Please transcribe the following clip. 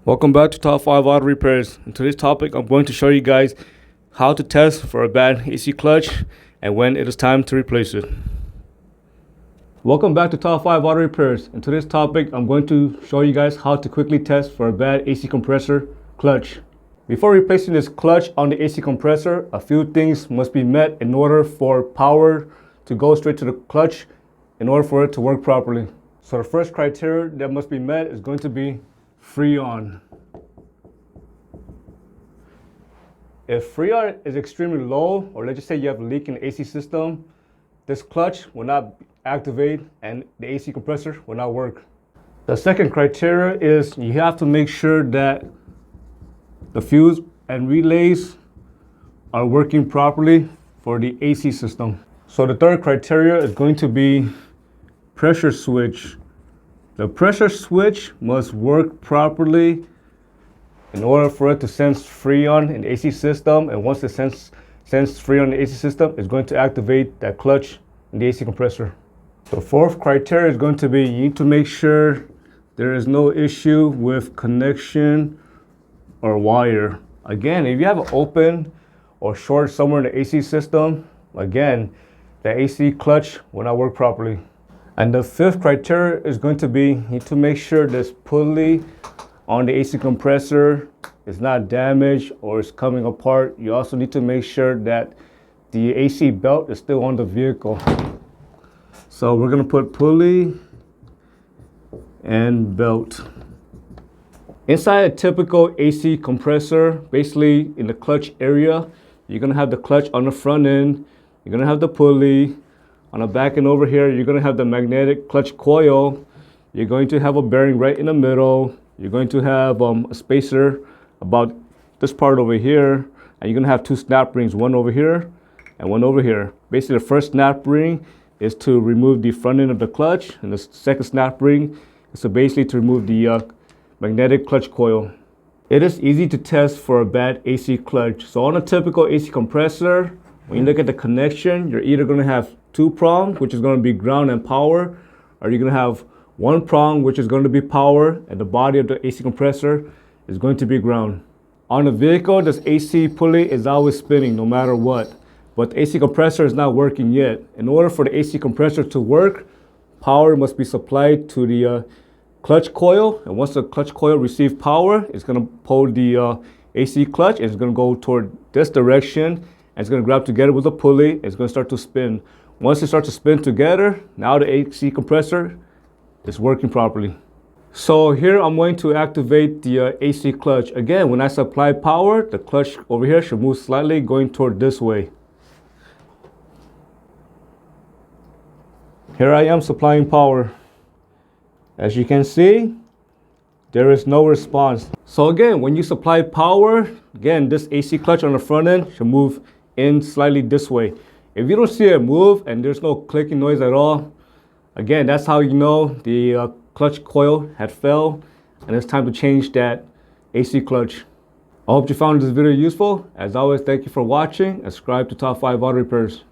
Welcome back to Top 5 Auto Repairs. In today's topic, I'm going to show you guys how to test for a bad AC clutch and when it is time to replace it. Welcome back to Top 5 Auto Repairs. In today's topic, I'm going to show you guys how to quickly test for a bad AC compressor clutch. Before replacing this clutch on the AC compressor, a few things must be met in order for power to go straight to the clutch in order for it to work properly. So the first criteria that must be met is going to be Freon. If Freon is extremely low, or let's just say you have a leak in the AC system, this clutch will not activate and the AC compressor will not work. The second criteria is you have to make sure that the fuse and relays are working properly for the AC system. So the third criteria is going to be pressure switch. The pressure switch must work properly in order for it to sense Freon in the AC system, and once it senses Freon in the AC system, it's going to activate that clutch in the AC compressor. The fourth criteria is going to be you need to make sure there is no issue with connection or wire. Again, if you have an open or short somewhere in the AC system, again, the AC clutch will not work properly. And the fifth criteria is going to be you need to make sure this pulley on the AC compressor is not damaged or is coming apart. You also need to make sure that the AC belt is still on the vehicle. So we're going to put pulley and belt. Inside a typical AC compressor, basically in the clutch area, you're going to have the clutch on the front end, you're going to have the pulley. On the back end over here, you're going to have the magnetic clutch coil. You're going to have a bearing right in the middle. You're going to have a spacer about this part over here. And you're going to have two snap rings, one over here and one over here. Basically, the first snap ring is to remove the front end of the clutch. And the second snap ring is to basically to remove the magnetic clutch coil. It is easy to test for a bad AC clutch. So on a typical AC compressor, when you look at the connection, you're either going to have two prongs, which is going to be ground and power, or you're going to have one prong, which is going to be power, and the body of the AC compressor is going to be ground. On the vehicle, this AC pulley is always spinning no matter what, but the AC compressor is not working yet. In order for the AC compressor to work, power must be supplied to the clutch coil, and once the clutch coil receives power, it's going to pull the AC clutch, and it's going to go toward this direction, and it's going to grab together with the pulley. It's going to start to spin. Once it starts to spin together, now the AC compressor is working properly. So here I'm going to activate the AC clutch. Again, when I supply power, the clutch over here should move slightly going toward this way. Here I am supplying power. As you can see, there is no response. So again, when you supply power, again, this AC clutch on the front end should move in slightly this way. If you don't see it move and there's no clicking noise at all, again, that's how you know the clutch coil had failed and it's time to change that AC clutch. I hope you found this video useful. As always, thank you for watching and subscribe to Top 5 Auto Repairs.